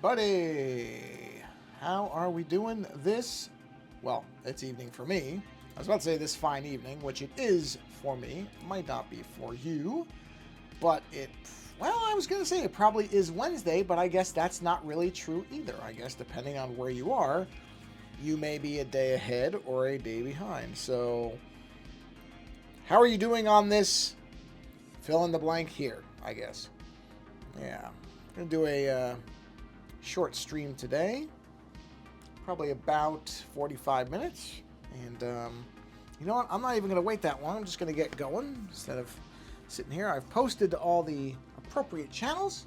everybody! How are we doing this? Well, it's evening for me. I was about to say this fine evening, which it is for me. Might not be for you, but well, I was going to say it probably is Wednesday, but I guess that's not really true either. I guess depending on where you are, you may be a day ahead or a day behind. So, how are you doing on this fill in the blank here, I guess? Yeah. I'm going to do a short stream today. Probably about 45 minutes. And you know what? I'm not even going to wait that long. I'm just going to get going instead of sitting here. I've posted to all the appropriate channels.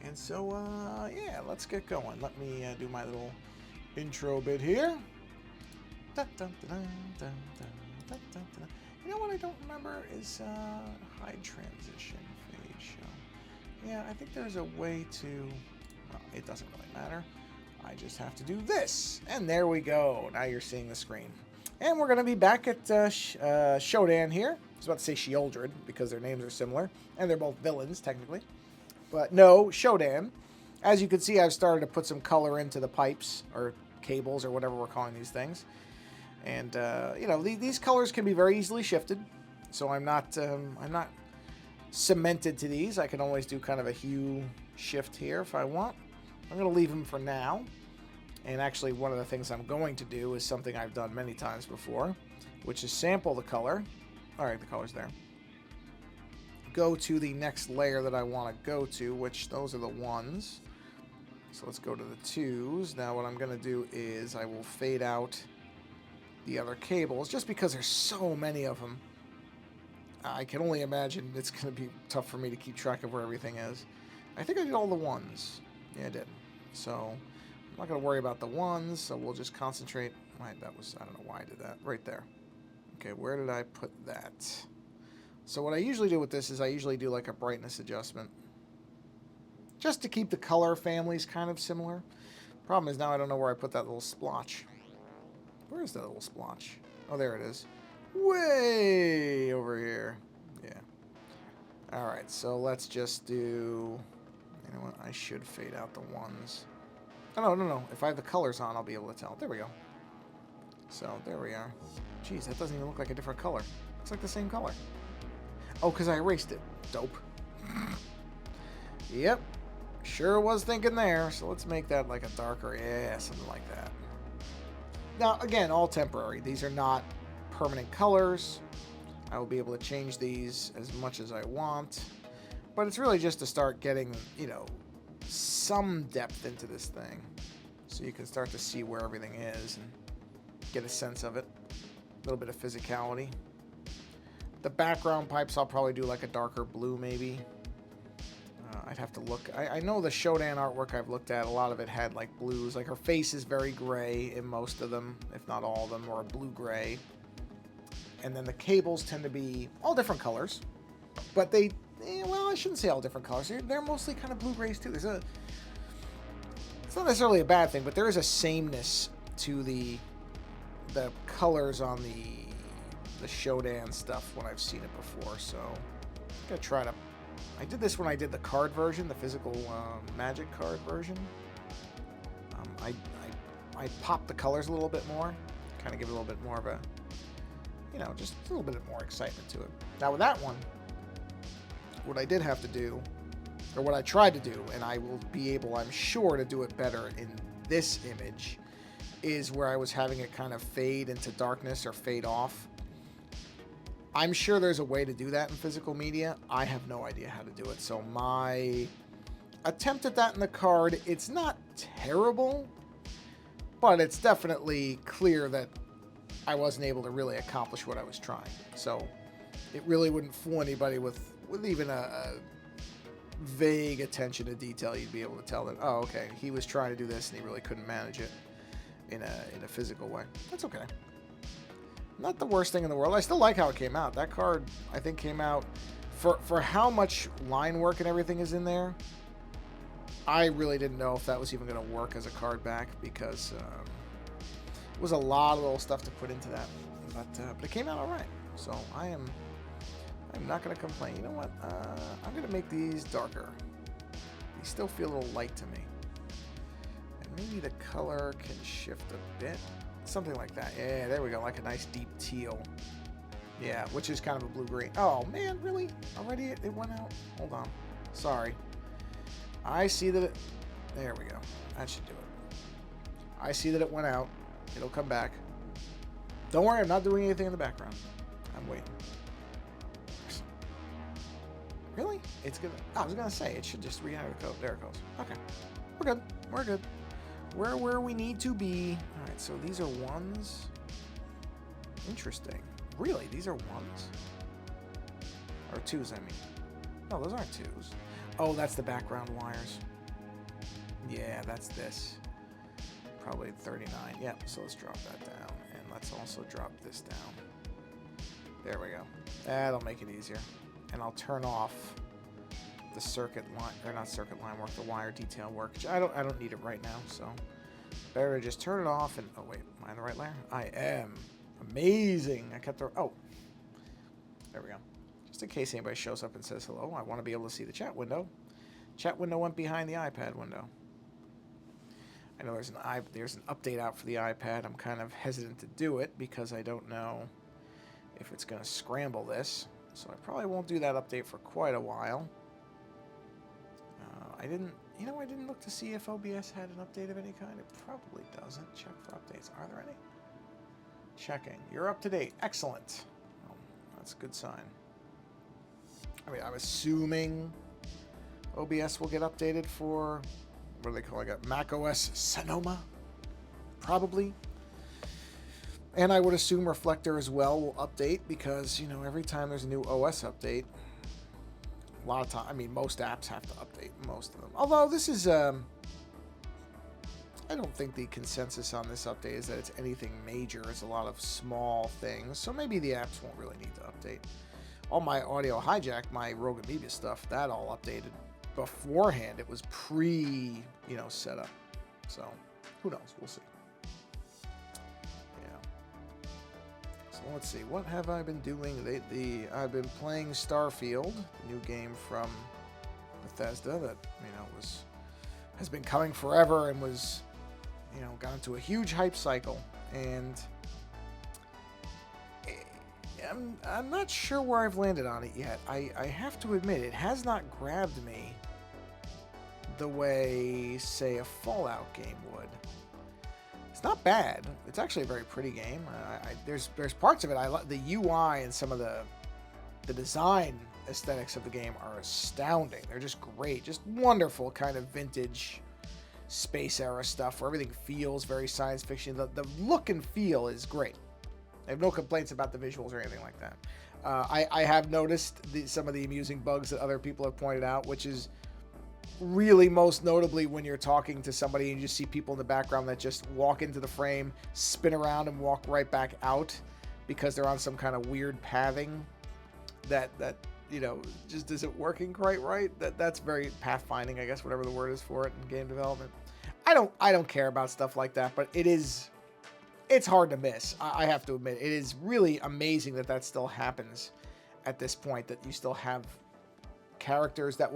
And so, yeah, let's get going. Let me do my little intro bit here. You know what I don't remember is hide transition fade show. Yeah, I think there's a way to... Well, it doesn't really matter. I just have to do this. And there we go. Now you're seeing the screen. And we're going to be back at Shodan here. I was about to say Shieldred because their names are similar. And they're both villains, technically. But no, Shodan. As you can see, I've started to put some color into the pipes, or cables, or whatever we're calling these things. And, you know, these colors can be very easily shifted. So I'm not cemented to these. I can always do kind of a hue shift here if I want. I'm going to leave them for now. And actually, one of the things I'm going to do is something I've done many times before, which is sample the color. All right, the color's there. Go to the next layer that I want to go to, which those are the ones. So let's go to the twos. Now what I'm going to do is I will fade out the other cables, just because there's so many of them. I can only imagine it's going to be tough for me to keep track of where everything is. I think I did all the ones. Yeah, I did. So I'm not going to worry about the ones, so we'll just concentrate. I don't know why I did that. Right there. Okay, where did I put that? So what I usually do with this is I usually do like a brightness adjustment, just to keep the color families kind of similar. Problem is now I don't know where I put that little splotch. Where is that little splotch? Oh, there it is. Way over here. Yeah. Alright, so let's just do... You know what? I should fade out the ones. Oh, no. If I have the colors on, I'll be able to tell. There we go. So, there we are. Jeez, that doesn't even look like a different color. Looks like the same color. Oh, because I erased it. Dope. Yep. Sure was thinking there. So let's make that like a darker... Yeah, something like that. Now, again, all temporary. These are not permanent colors. I will be able to change these as much as I want. But it's really just to start getting, you know, some depth into this thing. So you can start to see where everything is and get a sense of it. A little bit of physicality. The background pipes, I'll probably do like a darker blue, maybe. I'd have to look. I know the Shodan artwork I've looked at, a lot of it had like blues. Like her face is very gray in most of them, if not all of them, or blue-gray. And then the cables tend to be all different colors. But they, well, I shouldn't say all different colors. They're mostly kind of blue-grays too. It's not necessarily a bad thing, but there is a sameness to the colors on the Shodan stuff when I've seen it before. So I'm going to try to... I did this when I did the card version, the physical magic card version. I popped the colors a little bit more, kind of give it a little bit more of a, you know, just a little bit more excitement to it. Now with that one, what I did have to do, or what I tried to do, and I will be able, I'm sure, to do it better in this image, is where I was having it kind of fade into darkness or fade off. I'm sure there's a way to do that in physical media. I have no idea how to do it. So my attempt at that in the card, it's not terrible, but it's definitely clear that I wasn't able to really accomplish what I was trying. So it really wouldn't fool anybody with even a vague attention to detail. You'd be able to tell that, oh, okay, he was trying to do this and he really couldn't manage it in a physical way. That's okay. Not the worst thing in the world. I still like how it came out. That card, I think, came out for how much line work and everything is in there. I really didn't know if that was even going to work as a card back, because it was a lot of little stuff to put into that. But it came out all right. So I'm not going to complain. You know what? I'm going to make these darker. These still feel a little light to me. maybe the color can shift a bit. Something like that. Yeah, there we go. Like a nice deep teal. Yeah, which is kind of a blue-green. Oh, man, really? Already it went out? Hold on. Sorry. I see that it... There we go. That should do it. I see that it went out. It'll come back. Don't worry, I'm not doing anything in the background. I'm waiting. Really? It's gonna... I was gonna say, it should just re-enter the code. There it goes. Okay. We're good. We're good. We're where we need to be. Alright, so these are ones. Interesting. Really? These are ones? Or twos, I mean. No, those aren't twos. Oh, that's the background wires. Yeah, that's this. Probably 39. Yep, so let's drop that down. And let's also drop this down. There we go. That'll make it easier. And I'll turn off the circuit line, or not circuit line work, the wire detail work. Which I don't need it right now, so better to just turn it off and... Oh, wait. Am I in the right layer? I am. Amazing. I kept the... Oh. There we go. Just in case anybody shows up and says hello, I want to be able to see the chat window. Chat window went behind the iPad window. I know there's an update out for the iPad. I'm kind of hesitant to do it because I don't know if it's going to scramble this. So I probably won't do that update for quite a while. I didn't look to see if OBS had an update of any kind. It probably doesn't. Check for updates. Are there any? Checking. You're up to date. Excellent. Oh, that's a good sign. I mean, I'm assuming OBS will get updated for, what do they call it? Mac OS Sonoma? Probably. And I would assume Reflector as well will update because, you know, every time there's a new OS update, a lot of time, I mean, most apps have to update, most of them. Although this is, I don't think the consensus on this update is that it's anything major. It's a lot of small things. So maybe the apps won't really need to update. All my Audio Hijack, my Rogue Amoeba stuff, that all updated beforehand. It was set up. So who knows? We'll see. So let's see, what have I been doing lately? I've been playing Starfield, the new game from Bethesda that, has been coming forever and was, got into a huge hype cycle. And I'm not sure where I've landed on it yet. I have to admit, it has not grabbed me the way, say, a Fallout game would. It's not bad. It's actually a very pretty game. There's parts of it I like. The UI and some of the design aesthetics of the game are astounding. They're just great, just wonderful kind of vintage space era stuff where everything feels very science fiction. The look and feel is great. I have no complaints about the visuals or anything like that. I have noticed some of the amusing bugs that other people have pointed out, which is really most notably when you're talking to somebody and you just see people in the background that just walk into the frame, spin around, and walk right back out because they're on some kind of weird pathing that just isn't working quite right. That's very pathfinding, I guess, whatever the word is for it in game development. I don't care about stuff like that, but it's hard to miss. I have to admit, it is really amazing that still happens at this point, that you still have characters that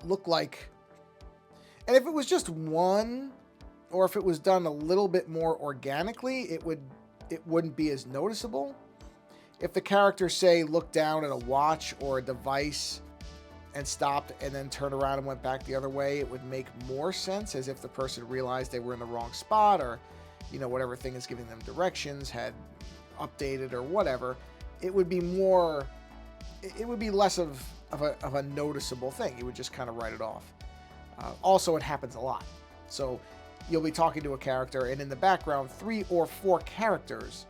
look like, and if it was just one, or if it was done a little bit more organically, it wouldn't be as noticeable. If the character, say, looked down at a watch or a device and stopped and then turned around and went back the other way, it would make more sense, as if the person realized they were in the wrong spot, or whatever thing is giving them directions had updated or whatever. It would be less of a noticeable thing. You would just kind of write it off. Also, it happens a lot. So you'll be talking to a character, and in the background, 3 or 4 characters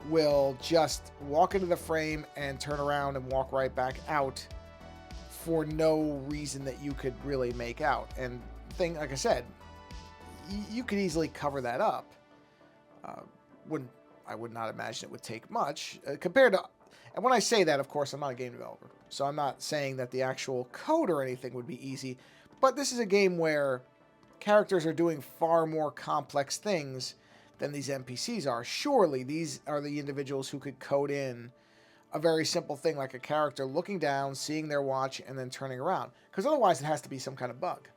will just walk into the frame and turn around and walk right back out for no reason that you could really make out. And like I said, you could easily cover that up. I would not imagine it would take much compared to. And when I say that, of course, I'm not a game developer, so I'm not saying that the actual code or anything would be easy. But this is a game where characters are doing far more complex things than these NPCs are. Surely these are the individuals who could code in a very simple thing like a character looking down, seeing their watch, and then turning around. Because otherwise it has to be some kind of bug.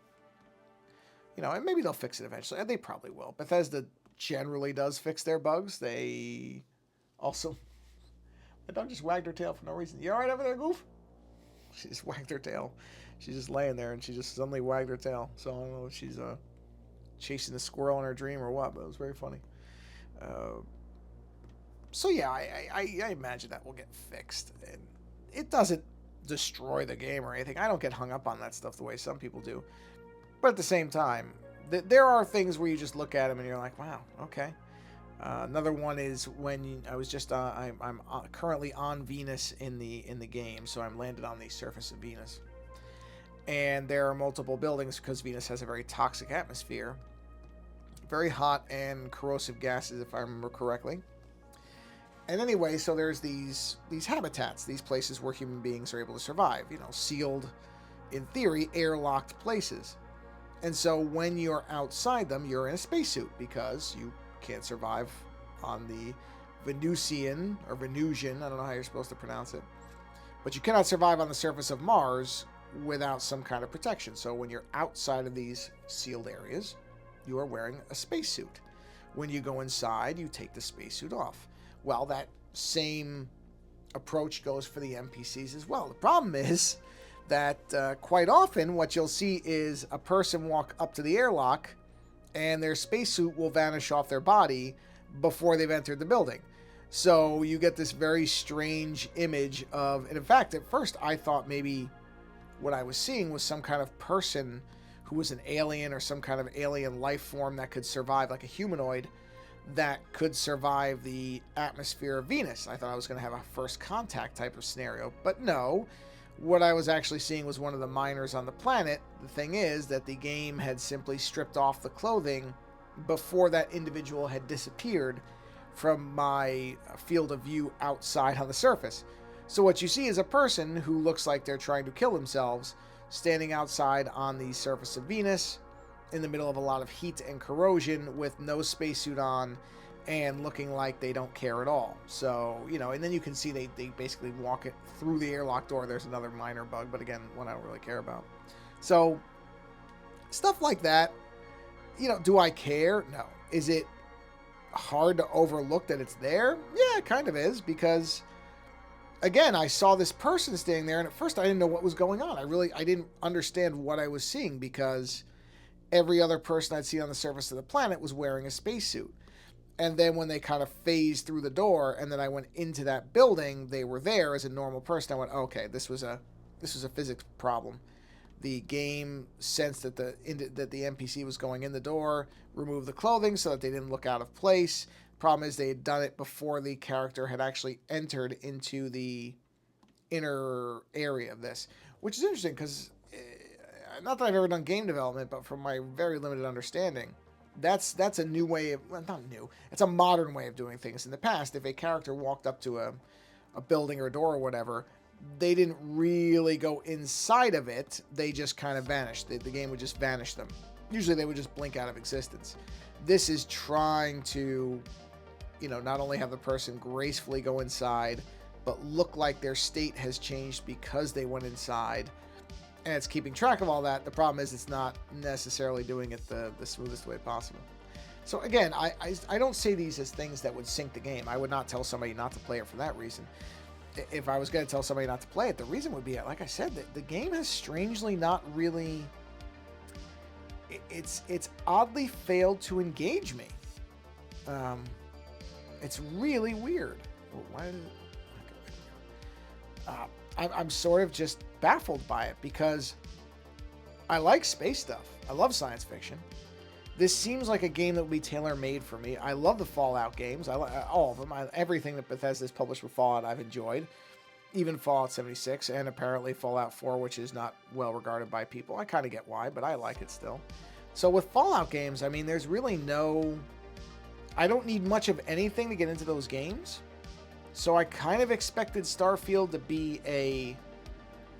You know, and maybe they'll fix it eventually. And they probably will. Bethesda generally does fix their bugs. They also... My dog just wagged her tail for no reason. You all right over there, Goof? She just wagged her tail. She's just laying there, and she just suddenly wagged her tail. So I don't know if she's chasing the squirrel in her dream or what, but it was very funny. So yeah, I imagine that will get fixed. And it doesn't destroy the game or anything. I don't get hung up on that stuff the way some people do. But at the same time, there are things where you just look at them and you're like, wow, okay. Another one is when I was just I'm currently on Venus in the game, so I'm landed on the surface of Venus, and there are multiple buildings because Venus has a very toxic atmosphere, very hot and corrosive gases, if I remember correctly. And anyway, so there's these habitats, these places where human beings are able to survive, you know, sealed, in theory, airlocked places. And so when you're outside them, you're in a spacesuit because you can't survive on the Venusian or Venusian, I don't know how you're supposed to pronounce it, but you cannot survive on the surface of Mars without some kind of protection. So when you're outside of these sealed areas, you are wearing a spacesuit. When you go inside, you take the spacesuit off. Well, that same approach goes for the NPCs as well. The problem is that quite often what you'll see is a person walk up to the airlock and their spacesuit will vanish off their body before they've entered the building. So you get this very strange image of, and in fact, at first I thought maybe what I was seeing was some kind of person who was an alien or some kind of alien life form that could survive, like a humanoid, that could survive the atmosphere of Venus. I thought I was going to have a first contact type of scenario, but no. What I was actually seeing was one of the miners on the planet. The thing is that the game had simply stripped off the clothing before that individual had disappeared from my field of view outside on the surface. So what you see is a person who looks like they're trying to kill themselves, standing outside on the surface of Venus in the middle of a lot of heat and corrosion with no spacesuit on and looking like they don't care at all. So, you know, and then you can see they basically walk it through the airlock door. There's another minor bug, but again, one I don't really care about. So, stuff like that, you know, do I care? No. Is it hard to overlook that it's there? Yeah, it kind of is, because, again, I saw this person standing there, and at first I didn't know what was going on. I didn't understand what I was seeing, because every other person I'd seen on the surface of the planet was wearing a spacesuit. And then when they kind of phased through the door, and then I went into that building, they were there as a normal person. I went, okay, this was a physics problem. The game sensed that the NPC was going in the door, removed the clothing so that they didn't look out of place. Problem is they had done it before the character had actually entered into the inner area of this, which is interesting because, not that I've ever done game development, but from my very limited understanding, that's a new way of, well, not new, it's a modern way of doing things. In the past, if a character walked up to a building or a door or whatever, they didn't really go inside of it, they just kind of vanished. The game would just vanish them. Usually they would just blink out of existence. This is trying to, you know, not only have the person gracefully go inside, but look like their state has changed because they went inside. And it's keeping track of all that. The problem is it's not necessarily doing it the smoothest way possible. So again, I don't say these as things that would sink the game. I would not tell somebody not to play it for that reason. If I was going to tell somebody not to play it, the reason would be, like I said, that the game has strangely not really... It's oddly failed to engage me. It's really weird. Why did it... I'm sort of just baffled by it because I like space stuff. I love science fiction. This seems like a game that would be tailor-made for me. I love the Fallout games. I like all of them. Everything that Bethesda's published with Fallout I've enjoyed. Even Fallout 76 and apparently Fallout 4, which is not well regarded by people. I kind of get why, but I like it still. So with Fallout games, I mean, there's really no... I don't need much of anything to get into those games. So I kind of expected Starfield to be a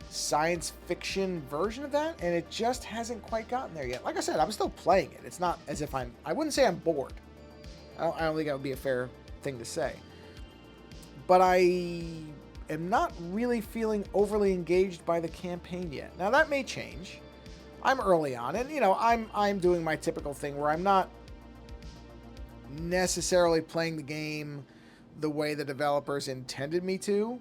science fiction version of that, and it just hasn't quite gotten there yet. Like I said, I'm still playing it. It's not as if I wouldn't say I'm bored. I don't think that would be a fair thing to say. But I am not really feeling overly engaged by the campaign yet. Now, that may change. I'm early on, and you know, I'm doing my typical thing where I'm not necessarily playing the game the way the developers intended me to.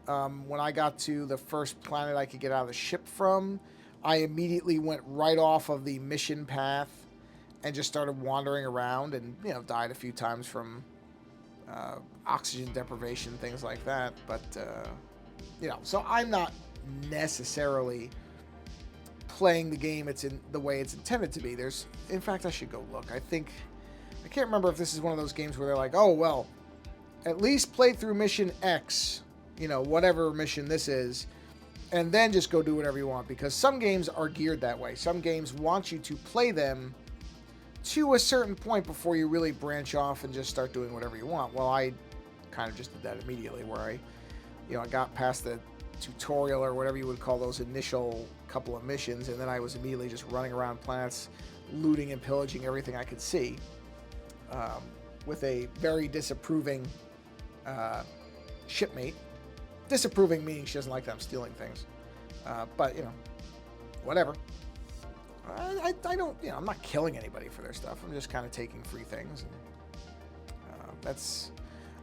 When I got to the first planet I could get out of the ship from, I immediately went right off of the mission path and just started wandering around, and you know, died a few times from oxygen deprivation, things like that. But you know, so I'm not necessarily playing the game it's in the way it's intended to be. There's, in fact, I should go look. I can't remember if this is one of those games where they're like, oh well, at least play through mission X, you know, whatever mission this is, and then just go do whatever you want, because some games are geared that way. Some games want you to play them to a certain point before you really branch off and just start doing whatever you want. Well, I kind of just did that immediately, where I got past the tutorial or whatever you would call those initial couple of missions, and then I was immediately just running around planets, looting and pillaging everything I could see, with a very disapproving shipmate. Disapproving meaning she doesn't like that I'm stealing things, but you know, whatever. I don't, you know, I'm not killing anybody for their stuff. I'm just kind of taking free things, and that's,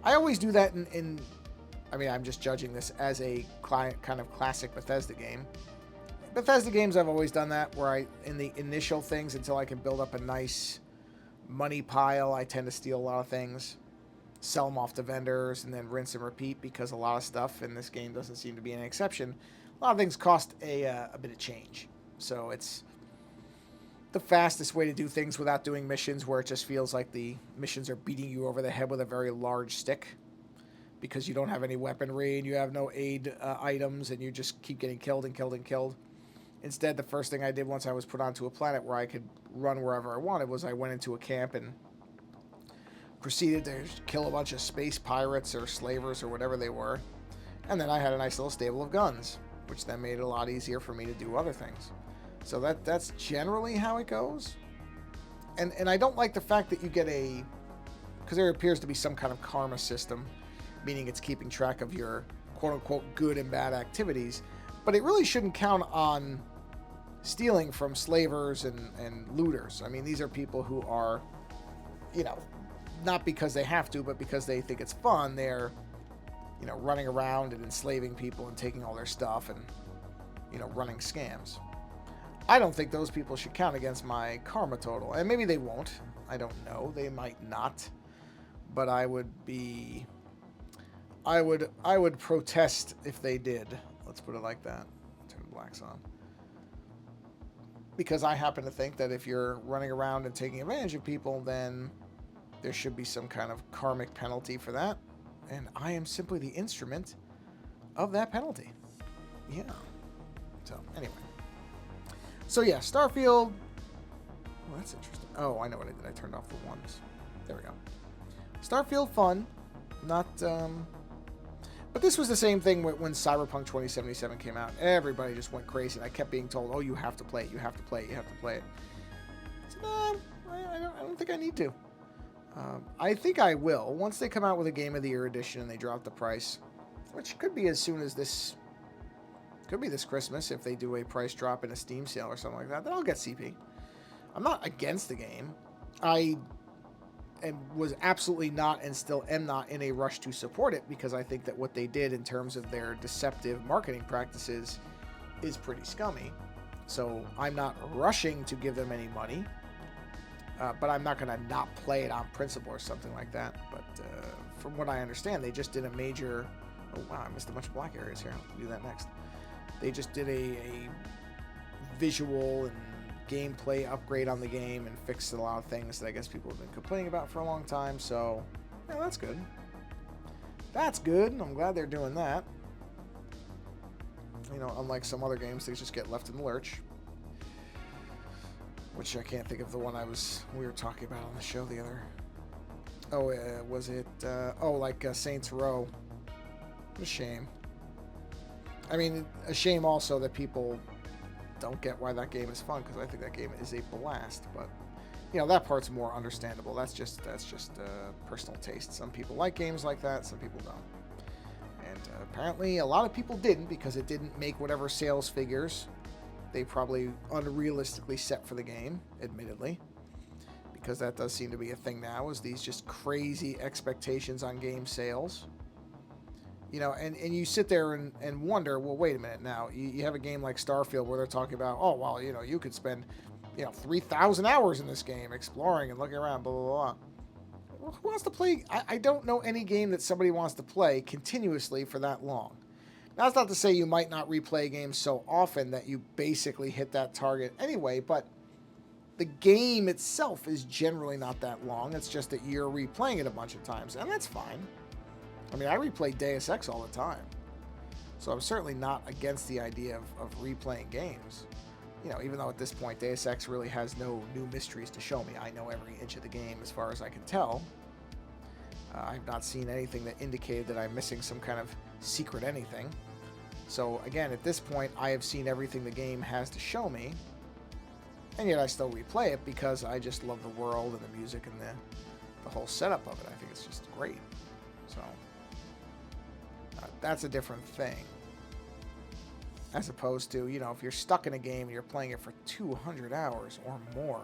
I always do that in I mean, I'm just judging this as a kind of classic Bethesda game. Bethesda games, I've always done that, where in the initial things, until I can build up a nice money pile, I tend to steal a lot of things, sell them off to vendors, and then rinse and repeat, because a lot of stuff in this game doesn't seem to be an exception. A lot of things cost a bit of change. So it's the fastest way to do things without doing missions where it just feels like the missions are beating you over the head with a very large stick, because you don't have any weaponry and you have no aid items, and you just keep getting killed and killed and killed. Instead, the first thing I did once I was put onto a planet where I could run wherever I wanted was I went into a camp and proceeded to kill a bunch of space pirates or slavers or whatever they were. And then I had a nice little stable of guns, which then made it a lot easier for me to do other things. So that's generally how it goes. And I don't like the fact that you get because there appears to be some kind of karma system, meaning it's keeping track of your quote-unquote good and bad activities, but it really shouldn't count on stealing from slavers and looters. I mean, these are people who are, you know, not because they have to, but because they think it's fun, they're, you know, running around and enslaving people and taking all their stuff and, you know, running scams. I don't think those people should count against my karma total, and maybe they won't. I don't know. They might not, but I would protest if they did. Let's put it like that. Turn the blacks on. Because I happen to think that if you're running around and taking advantage of people, then there should be some kind of karmic penalty for that. And I am simply the instrument of that penalty. Yeah. So, anyway. So, yeah, Starfield. Oh, that's interesting. Oh, I know what I did. I turned off the ones. There we go. Starfield fun. Not, But this was the same thing when Cyberpunk 2077 came out. Everybody just went crazy, and I kept being told, oh, you have to play it, you have to play it, you have to play it. I said, no, I don't think I need to. I think I will, once they come out with a Game of the Year edition and they drop the price, which could be as soon as this, could be this Christmas if they do a price drop in a Steam sale or something like that, then I'll get CP. I'm not against the game. And was absolutely not, and still am not, in a rush to support it, because I think that what they did in terms of their deceptive marketing practices is pretty scummy. So I'm not rushing to give them any money, but I'm not going to not play it on principle or something like that. But from what I understand, they just did a major... Oh, wow, I missed a bunch of black areas here. I'll do that next. They just did a visual and gameplay upgrade on the game and fixed a lot of things that I guess people have been complaining about for a long time. So, yeah, that's good. That's good. I'm glad they're doing that. You know, unlike some other games, they just get left in the lurch. Which I can't think of the one we were talking about on the show the other... Oh, was it... like Saints Row. What a shame. I mean, a shame also that people don't get why that game is fun, because I think that game is a blast. But, you know, that part's more understandable. That's just personal taste. Some people like games like that, some people don't. And apparently a lot of people didn't, because it didn't make whatever sales figures they probably unrealistically set for the game, admittedly, because that does seem to be a thing now, is these just crazy expectations on game sales. You know, and you sit there and wonder, well, wait a minute now. You have a game like Starfield where they're talking about, oh, well, you know, you could spend, 3,000 hours in this game exploring and looking around, blah, blah, blah. Well, who wants to play? I don't know any game that somebody wants to play continuously for that long. Now, that's not to say you might not replay games so often that you basically hit that target anyway, but the game itself is generally not that long. It's just that you're replaying it a bunch of times, and that's fine. I mean, I replay Deus Ex all the time. So I'm certainly not against the idea of replaying games. You know, even though at this point Deus Ex really has no new mysteries to show me. I know every inch of the game as far as I can tell. I've not seen anything that indicated that I'm missing some kind of secret anything. So again, at this point, I have seen everything the game has to show me. And yet I still replay it because I just love the world and the music and the whole setup of it. I think it's just great. So that's a different thing. As opposed to, if you're stuck in a game and you're playing it for 200 hours or more.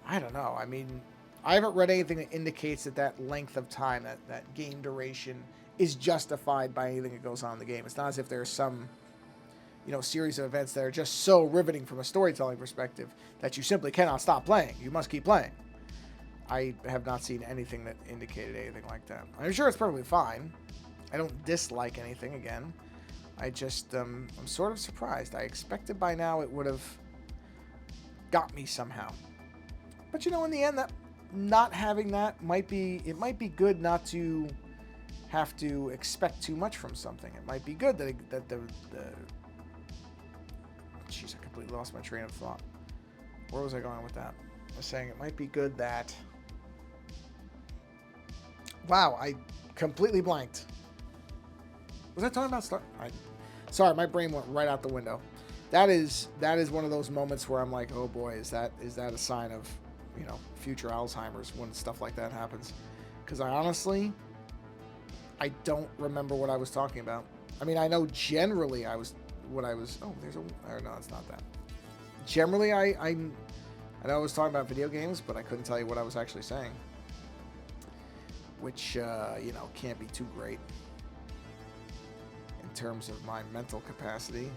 I don't know. I mean, I haven't read anything that indicates that length of time, that game duration, is justified by anything that goes on in the game. It's not as if there's some, series of events that are just so riveting from a storytelling perspective that you simply cannot stop playing. You must keep playing. I have not seen anything that indicated anything like that. I'm sure it's perfectly fine. I don't dislike anything, again. I just, I'm sort of surprised. I expected by now it would have got me somehow. But, in the end, that not having that might be good not to have to expect too much from something. It might be good that the jeez, I completely lost my train of thought. Where was I going with that? I was saying it might be good that... Wow, I completely blanked. Was I talking about Sorry, my brain went right out the window. That is one of those moments where I'm like, oh boy, is that a sign of, future Alzheimer's when stuff like that happens? Because I don't remember what I was talking about. I mean, I know generally oh, no, it's not that. Generally, I know I was talking about video games, but I couldn't tell you what I was actually saying. Which, can't be too great in terms of my mental capacity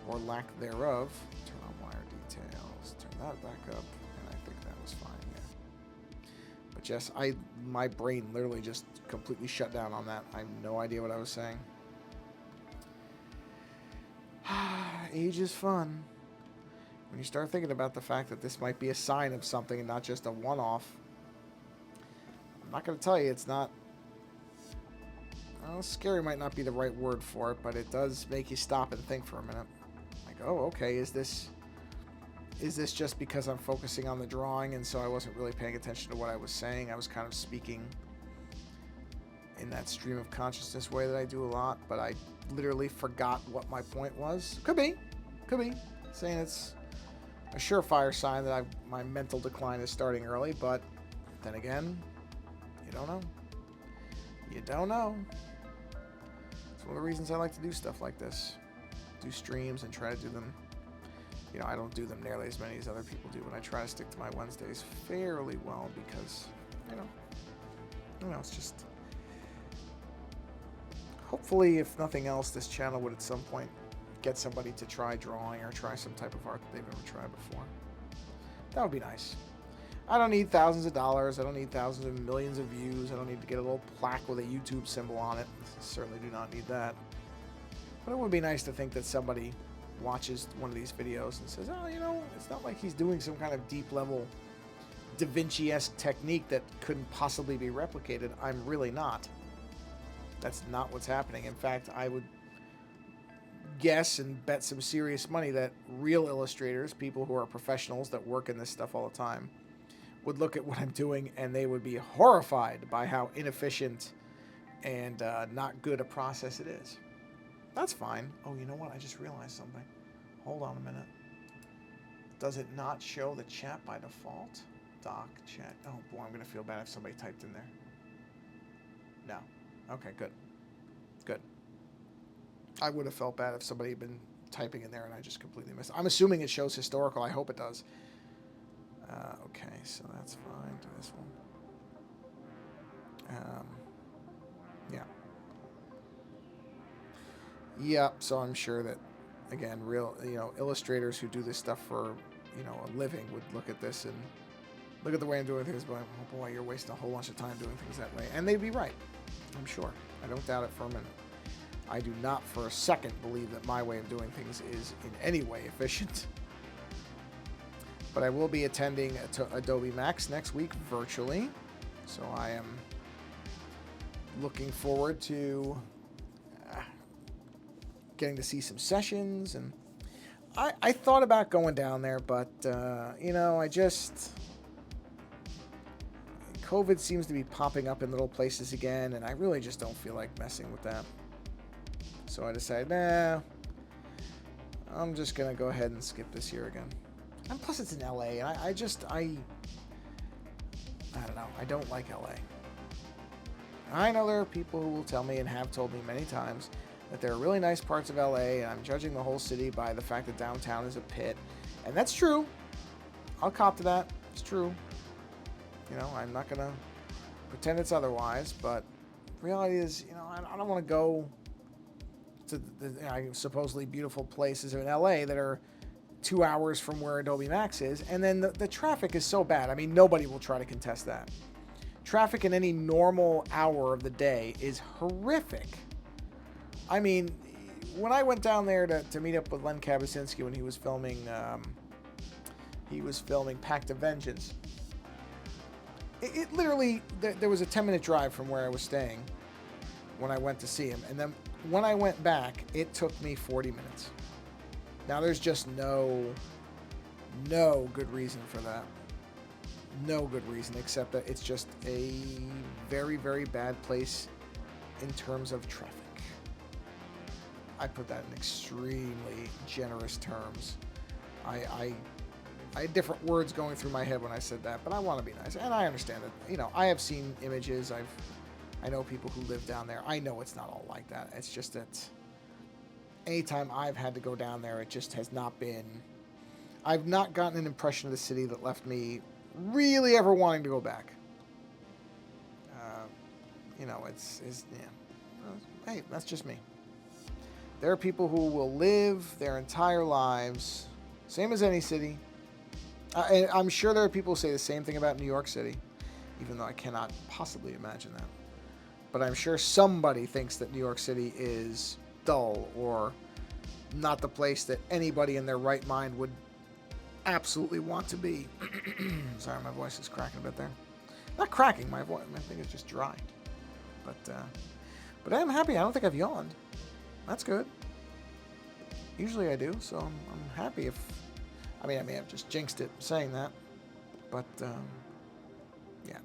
or lack thereof. Turn on wire details, turn that back up, and I think that was fine, yeah. But yes, my brain literally just completely shut down on that. I have no idea what I was saying. Age is fun. When you start thinking about the fact that this might be a sign of something and not just a one-off, I'm not going to tell you it's not... Well, scary might not be the right word for it, but it does make you stop and think for a minute. Like, oh, okay, is this just because I'm focusing on the drawing and so I wasn't really paying attention to what I was saying? I was kind of speaking in that stream of consciousness way that I do a lot, but I literally forgot what my point was. Could be. Saying it's a surefire sign that my mental decline is starting early, but then again, you don't know. You don't know. It's one of the reasons I like to do stuff like this. Do streams and try to do them. I don't do them nearly as many as other people do, but I try to stick to my Wednesdays fairly well because, it's just... Hopefully, if nothing else, this channel would at some point get somebody to try drawing or try some type of art that they've never tried before. That would be nice. I don't need thousands of dollars. I don't need thousands of millions of views. I don't need to get a little plaque with a YouTube symbol on it. Certainly do not need that. But it would be nice to think that somebody watches one of these videos and says, oh, it's not like he's doing some kind of deep-level Da Vinci-esque technique that couldn't possibly be replicated. I'm really not. That's not what's happening. In fact, I would guess and bet some serious money that real illustrators, people who are professionals that work in this stuff all the time, would look at what I'm doing and they would be horrified by how inefficient and not good a process it is. That's fine. Oh, you know what? I just realized something. Hold on a minute. Does it not show the chat by default? Doc, chat. Oh, boy, I'm going to feel bad if somebody typed in there. No. Okay, good. Good. I would have felt bad if somebody had been typing in there and I just completely missed it. I'm assuming it shows historical. I hope it does. Okay, so that's fine. Do this one. Yeah. Yep, so I'm sure that, again, real, illustrators who do this stuff for, a living would look at this and look at the way I'm doing things, but oh boy, you're wasting a whole bunch of time doing things that way. And they'd be right, I'm sure. I don't doubt it for a minute. I do not for a second believe that my way of doing things is in any way efficient. But I will be attending Adobe Max next week virtually, so I am looking forward to getting to see some sessions. And I thought about going down there, but COVID seems to be popping up in little places again, and I really just don't feel like messing with that. So I decided, nah, I'm just gonna go ahead and skip this year again. And plus it's in LA, and I don't know, I don't like LA. I know there are people who will tell me and have told me many times that there are really nice parts of LA, and I'm judging the whole city by the fact that downtown is a pit. And that's true. I'll cop to that. It's true. I'm not going to pretend it's otherwise, but the reality is, I don't want to go to the supposedly beautiful places in LA that are 2 hours from where Adobe Max is, and then the traffic is so bad. I mean, nobody will try to contest that. Traffic in any normal hour of the day is horrific. I mean, when I went down there to meet up with Len Kabasinski when he was filming Pact of Vengeance, it literally, there was a 10-minute drive from where I was staying when I went to see him, and then when I went back, it took me 40 minutes. Now, there's just no good reason for that. No good reason, except that it's just a very, very bad place in terms of traffic. I put that in extremely generous terms. I had different words going through my head when I said that, but I want to be nice, and I understand it. I have seen images. I know people who live down there. I know it's not all like that. It's just that anytime I've had to go down there, it just has not been. I've not gotten an impression of the city that left me really ever wanting to go back. Hey, that's just me. There are people who will live their entire lives, same as any city. And I'm sure there are people who say the same thing about New York City, even though I cannot possibly imagine that. But I'm sure somebody thinks that New York City is dull or not the place that anybody in their right mind would absolutely want to be. Sorry, my voice is cracking a bit there. Not cracking, my thing is just dry. But I'm happy. I don't think I've yawned. That's good. Usually I do, so I'm happy if... I mean, I may have just jinxed it saying that. But, yeah.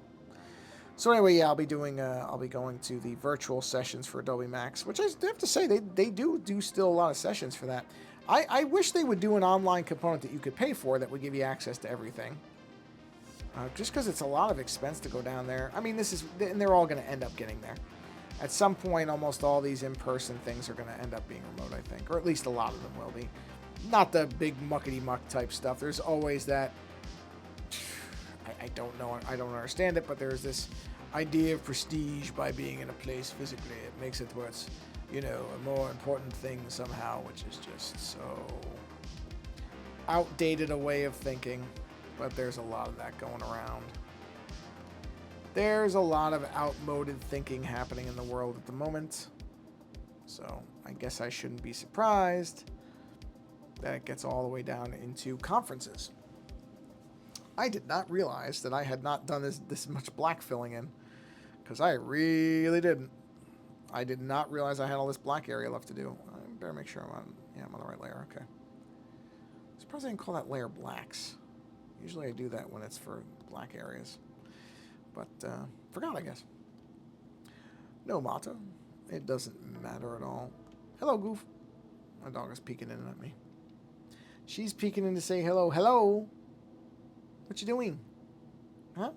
So anyway, yeah, I'll be going to the virtual sessions for Adobe Max, which I have to say, they do still a lot of sessions for that. I wish they would do an online component that you could pay for that would give you access to everything. Just because it's a lot of expense to go down there. I mean, and they're all going to end up getting there. At some point, almost all these in-person things are going to end up being remote, I think. Or at least a lot of them will be. Not the big muckety-muck type stuff. There's always that... I don't know. I don't understand it, but there's this idea of prestige by being in a place physically. It makes it where it's, a more important thing somehow, which is just so outdated a way of thinking. But there's a lot of that going around. There's a lot of outmoded thinking happening in the world at the moment. So I guess I shouldn't be surprised that it gets all the way down into conferences. I did not realize that I had not done this much black filling in, because I really didn't. I did not realize I had all this black area left to do. I better make sure I'm on the right layer. Okay. I'm surprised I didn't call that layer blacks. Usually I do that when it's for black areas. But forgot, I guess. No matter. It doesn't matter at all. Hello, Goof. My dog is peeking in at me. She's peeking in to say hello. Hello. What you doing? Huh?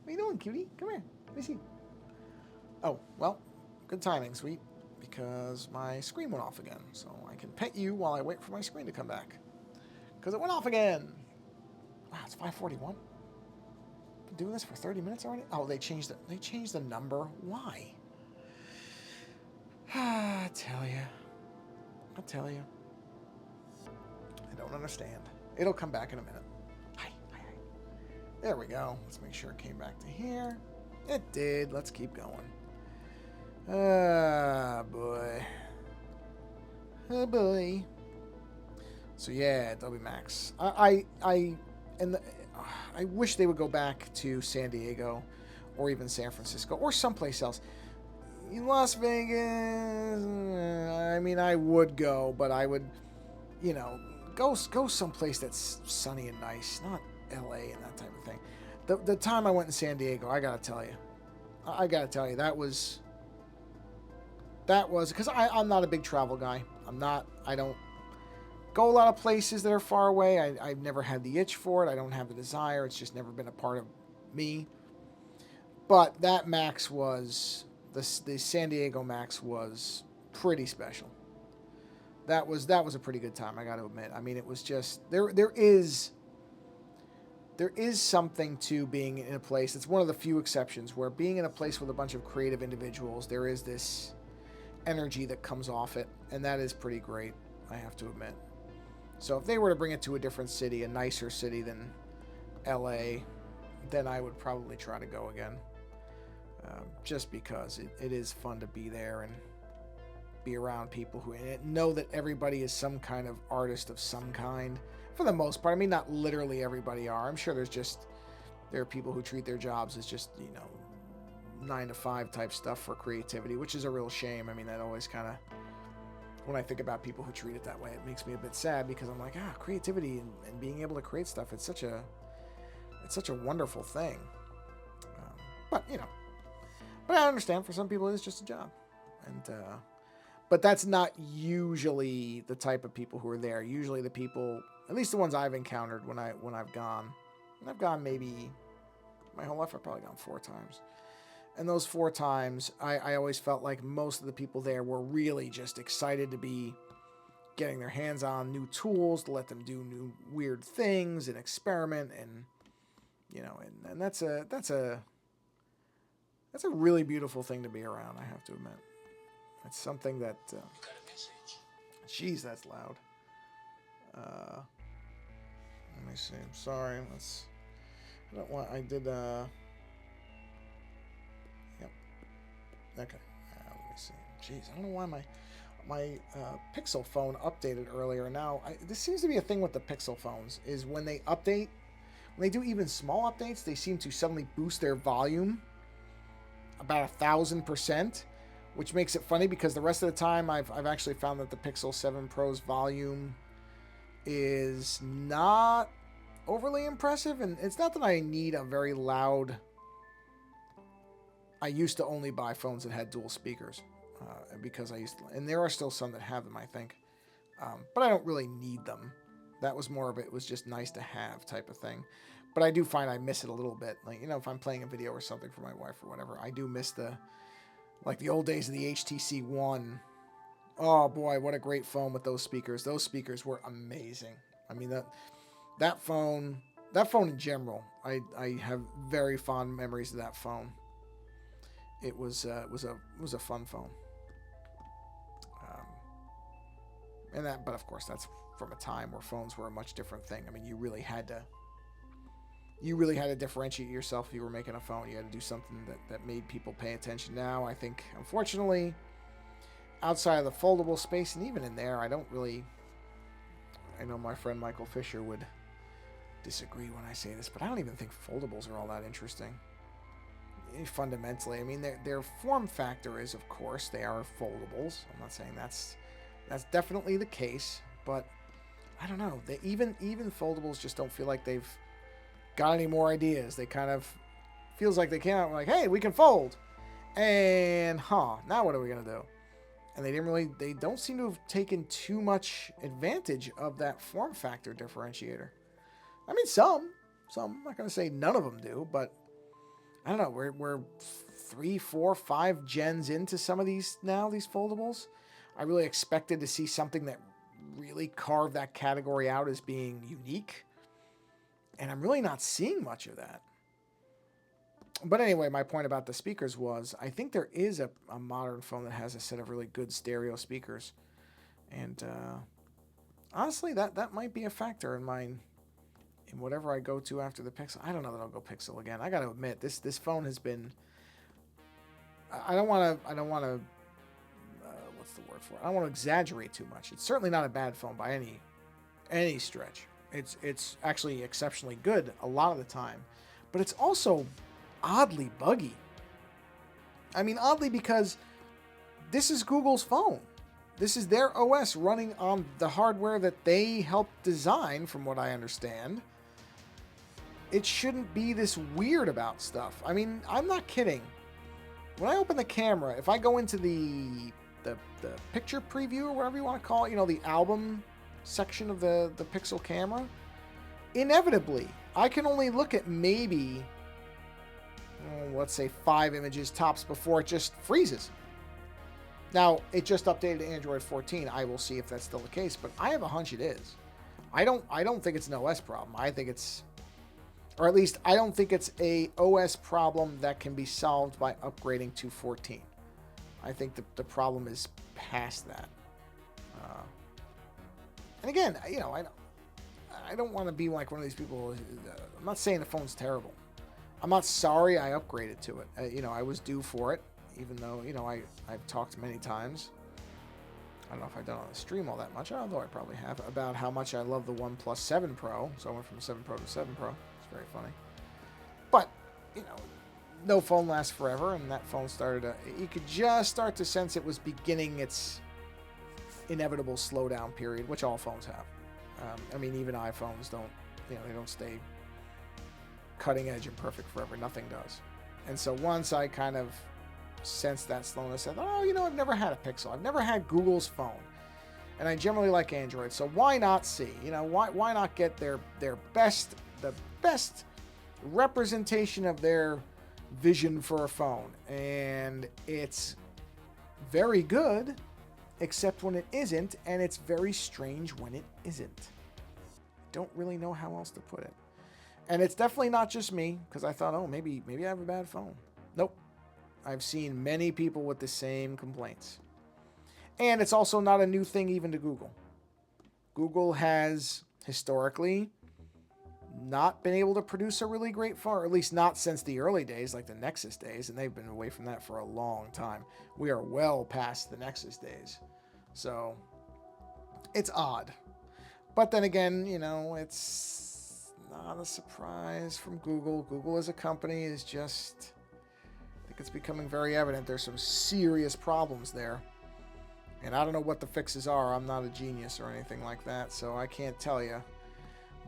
What you doing, cutie? Come here. Let me see. Oh, well, good timing, sweet. because my screen went off again. So I can pet you while I wait for my screen to come back. Because it went off again. Wow, it's 5:41. Been doing this for 30 minutes already? Oh, they changed the number. Why? I tell you. I don't understand. It'll come back in a minute. Hi. There we go. Let's make sure it came back to here. It did. Let's keep going. Ah, boy. Oh, boy. So, yeah, WMAX. I wish they would go back to San Diego or even San Francisco or someplace else. In Las Vegas, I mean, I would go, but I would, go someplace that's sunny and nice, not LA and that type of thing. The time I went in San Diego, I gotta tell you, that was because I'm not a big travel guy. I don't go a lot of places that are far away. I've never had the itch for it. I don't have the desire. It's just never been a part of me. But that Max was, the San Diego Max was pretty special. That was a pretty good time, I got to admit. I mean, it was just, there is something to being in a place. It's one of the few exceptions where being in a place with a bunch of creative individuals, there is this energy that comes off it, and that is pretty great, I have to admit. So if they were to bring it to a different city, a nicer city than LA, then I would probably try to go again. Just because it is fun to be there and be around people who know that everybody is some kind of artist of some kind. For the most part, I mean, not literally everybody are. I'm sure there are people who treat their jobs as just, 9 to 5 type stuff for creativity, which is a real shame. I mean, that always kind of, when I think about people who treat it that way, it makes me a bit sad because I'm like, creativity and being able to create stuff, it's such a wonderful thing. But I understand for some people it's just a job. And, but that's not usually the type of people who are there. Usually the people, at least the ones I've encountered when I've gone, and I've gone maybe my whole life, I've probably gone 4 times. And those 4 times, I always felt like most of the people there were really just excited to be getting their hands on new tools, to let them do new weird things and experiment, and and that's a really beautiful thing to be around, I have to admit. It's something that jeez, that's loud. Let me see. I'm sorry. Yep. Okay. Let me see. Jeez, I don't know why my Pixel phone updated earlier. Now, this seems to be a thing with the Pixel phones, is when they update, when they do even small updates, they seem to suddenly boost their volume about 1,000%, which makes it funny because the rest of the time I've actually found that the Pixel 7 Pro's volume is not overly impressive, and it's not that I need a very loud. I used to only buy phones that had dual speakers because and there are still some that have them, I think, but I don't really need them. That was more of it was just nice to have type of thing. But I do find I miss it a little bit. Like, if I'm playing a video or something for my wife or whatever, I do miss the old days of the HTC One. Oh boy, what a great phone with those speakers. Those speakers were amazing. I mean, that phone in general, I have very fond memories of that phone. It was a fun phone. But of course, that's from a time where phones were a much different thing. I mean, you really had to differentiate yourself if you were making a phone. You had to do something that made people pay attention. Now, I think, unfortunately, outside of the foldable space, and even in there, I know my friend Michael Fisher would disagree when I say this, but I don't even think foldables are all that interesting. Fundamentally, I mean, their form factor is, of course, they are foldables. I'm not saying that's definitely the case, but I don't know. Even foldables just don't feel like they've got any more ideas. They kind of feels like they came out like, hey, we can fold, and now what are we gonna do? And they don't seem to have taken too much advantage of that form factor differentiator. I mean, some. I'm not gonna say none of them do, but I don't know. We're 3, 4, 5 gens into some of these now, these foldables. I really expected to see something that really carved that category out as being unique. And I'm really not seeing much of that. But anyway, my point about the speakers was, I think there is a modern phone that has a set of really good stereo speakers. And honestly, that might be a factor in in whatever I go to after the Pixel. I don't know that I'll go Pixel again. I got to admit, this phone has been... I don't want to... what's the word for it? I don't want to exaggerate too much. It's certainly not a bad phone by any stretch. It's actually exceptionally good a lot of the time. But it's also oddly buggy. I mean, oddly, because this is Google's phone. This is their OS running on the hardware that they helped design, from what I understand. It shouldn't be this weird about stuff. I mean, I'm not kidding. When I open the camera, if I go into the picture preview or whatever you want to call it, you know, the album section of the Pixel camera, inevitably, I can only look at maybe, let's say 5 images tops before it just freezes. Now, it just updated to Android 14. I will see if that's still the case, but I have a hunch it is. I don't think it's an OS problem. I think it's, or at least I don't think it's a OS problem that can be solved by upgrading to 14. I think the problem is past that. And again, you know, I don't want to be like one of these people. I'm not saying the phone's terrible. I'm not sorry I upgraded to it. You know, I was due for it, even though, you know, I've talked many times. I don't know if I've done it on the stream all that much, although I probably have, about how much I love the OnePlus 7 Pro. So I went from 7 Pro to 7 Pro. It's very funny. But, you know, no phone lasts forever, and that phone started you could just start to sense it was beginning its inevitable slowdown period, which all phones have. I mean, even iPhones don't, you know, they don't stay cutting edge and perfect forever. Nothing does. And so once I kind of sensed that slowness, I thought, oh, you know, I've never had a Pixel. I've never had Google's phone. And I generally like Android. So why not see? You know, why not get the best representation of their vision for a phone? And it's very good, except when it isn't, and it's very strange when it isn't. Don't really know how else to put it. And it's definitely not just me, because I thought, oh, maybe I have a bad phone. Nope. I've seen many people with the same complaints. And it's also not a new thing even to Google. Google has historically not been able to produce a really great phone, or at least not since the early days, like the Nexus days, and they've been away from that for a long time. We are well past the Nexus days. So it's odd. But then again, you know, it's not a surprise from Google. Google as a company is just, I think it's becoming very evident there's some serious problems there. And I don't know what the fixes are. I'm not a genius or anything like that, so I can't tell you.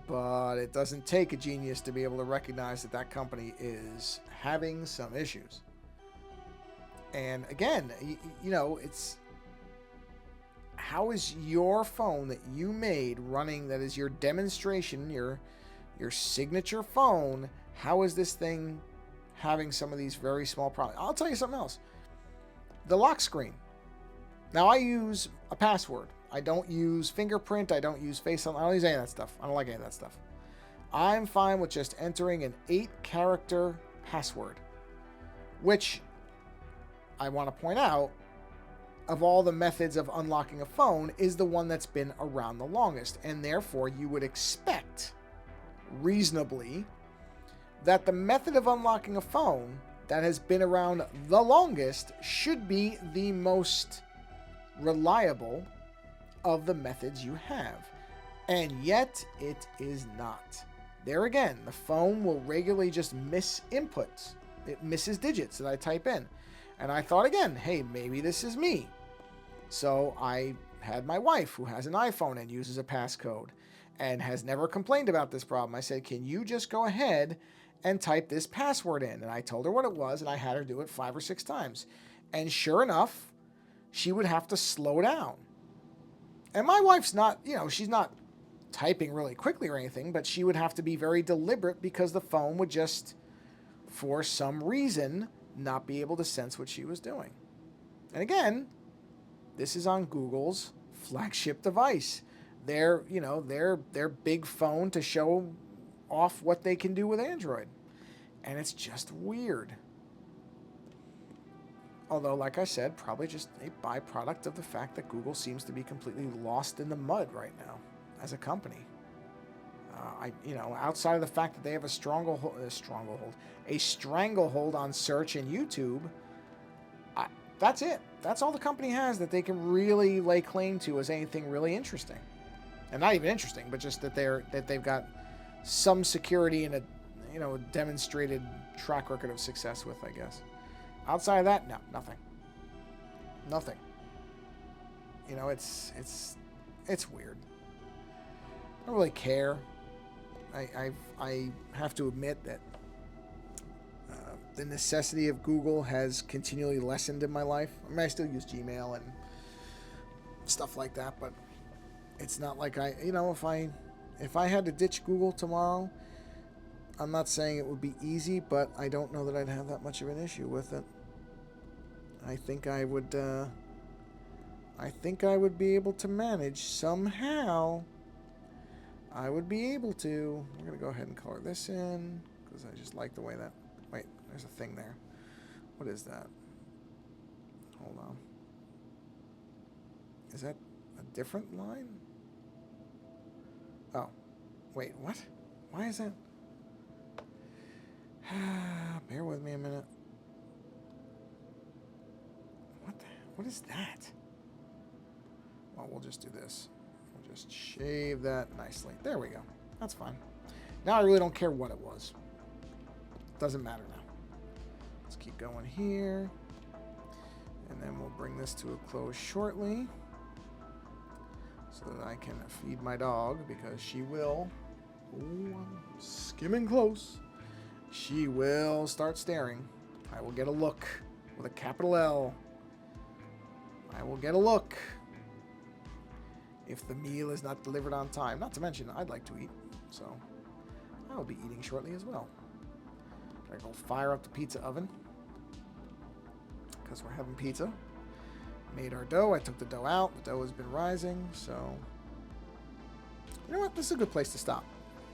But it doesn't take a genius to be able to recognize that that company is having some issues. And again, you know, it's, how is your phone that you made running, that is your demonstration, your signature phone, how is this thing having some of these very small problems? I'll tell you something else. The lock screen. Now, I use a password. I don't use fingerprint. I don't use face unlock. I don't use any of that stuff. I don't like any of that stuff. I'm fine with just entering an 8-character password, which I want to point out, of all the methods of unlocking a phone, is the one that's been around the longest. And therefore, you would expect, reasonably, that the method of unlocking a phone that has been around the longest should be the most reliable of the methods you have. And yet, it is not. There again, the phone will regularly just miss inputs. It misses digits that I type in. And I thought again, hey, maybe this is me. So I had my wife, who has an iPhone and uses a passcode and has never complained about this problem. I said, can you just go ahead and type this password in? And I told her what it was, and I had her do it 5 or 6 times. And sure enough, she would have to slow down. And my wife's not, you know, she's not typing really quickly or anything, but she would have to be very deliberate because the phone would just, for some reason, not be able to sense what she was doing. And again, this is on Google's flagship device. Their big phone to show off what they can do with Android. And it's just weird. Although, like I said, probably just a byproduct of the fact that Google seems to be completely lost in the mud right now as a company. Outside of the fact that they have a stranglehold on search and YouTube, that's it. That's all the company has that they can really lay claim to as anything really interesting, and not even interesting, but just that they've got some security and a demonstrated track record of success with, I guess. Outside of that, no, nothing. It's weird. I don't really care. I have to admit that the necessity of Google has continually lessened in my life. I mean, I still use Gmail and stuff like that, but it's not like if I had to ditch Google tomorrow, I'm not saying it would be easy, but I don't know that I'd have that much of an issue with it. I think I would be able to manage somehow. I would be able to. We're going to go ahead and color this in because I just like the way that... Wait, there's a thing there. What is that? Hold on. Is that a different line? Oh. Wait, what? Why is that? Bear with me a minute. What is that? Well, we'll just do this. We'll just shave that nicely. There we go. That's fine. Now I really don't care what it was. Doesn't matter now. Let's keep going here. And then we'll bring this to a close shortly so that I can feed my dog because she will... Ooh, I'm skimming close. She will start staring. I will get a look with a capital L. I will get a look if the meal is not delivered on time. Not to mention, I'd like to eat, so I will be eating shortly as well. I go fire up the pizza oven because we're having pizza. Made our dough. I took the dough out. The dough has been rising, so you know what? This is a good place to stop.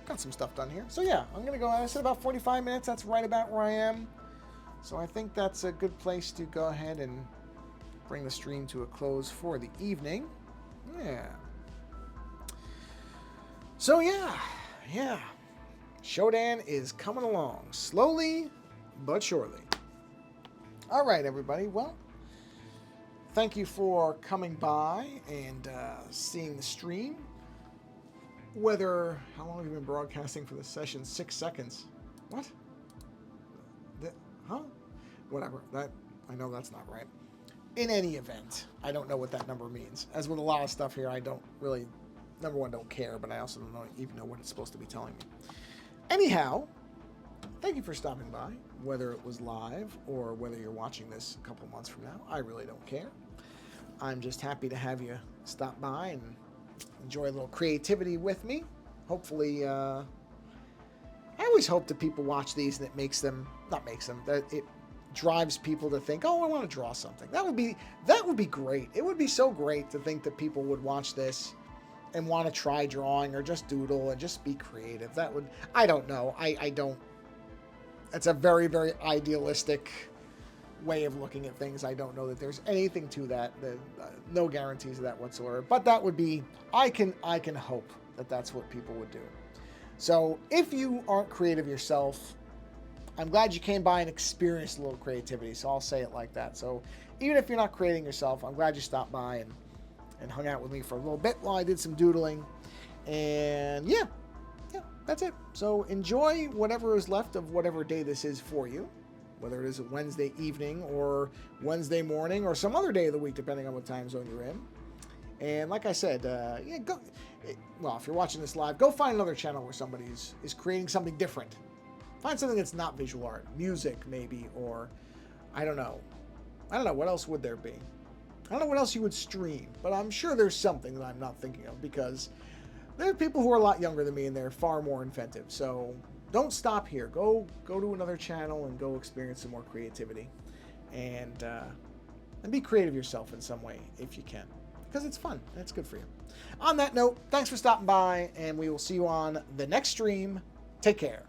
Got some stuff done here. So yeah, I'm going to go, I said about 45 minutes. That's right about where I am. So I think that's a good place to go ahead and bring the stream to a close for the evening. Yeah. So yeah. Shodan is coming along slowly but surely. All right, everybody. Well, thank you for coming by and seeing the stream. How long have you been broadcasting for this session? 6 seconds. What? Huh? Whatever. I know that's not right. In any event, I don't know what that number means. As with a lot of stuff here, I don't really, number one, don't care, but I also don't even know what it's supposed to be telling me. Anyhow, thank you for stopping by, whether it was live or whether you're watching this a couple months from now. I really don't care. I'm just happy to have you stop by and enjoy a little creativity with me. Hopefully, I always hope that people watch these and that it drives people to think, oh, I want to draw something. That would be great. It would be so great to think that people would watch this and want to try drawing or just doodle and just be creative. I don't know. I don't. It's a very, very idealistic way of looking at things. I don't know that there's anything to that. No guarantees of that whatsoever. But that would be, I can hope that that's what people would do. So if you aren't creative yourself, I'm glad you came by and experienced a little creativity. So I'll say it like that. So even if you're not creating yourself, I'm glad you stopped by and hung out with me for a little bit while I did some doodling. And yeah, that's it. So enjoy whatever is left of whatever day this is for you, whether it is a Wednesday evening or Wednesday morning or some other day of the week, depending on what time zone you're in. And like I said, if you're watching this live, go find another channel where somebody is creating something different. Find something that's not visual art, music maybe, or I don't know. What else would there be? I don't know what else you would stream, but I'm sure there's something that I'm not thinking of because there are people who are a lot younger than me and they're far more inventive. So don't stop here. Go to another channel and go experience some more creativity, and be creative yourself in some way if you can, because it's fun. That's good for you. On that note, thanks for stopping by, and we will see you on the next stream. Take care.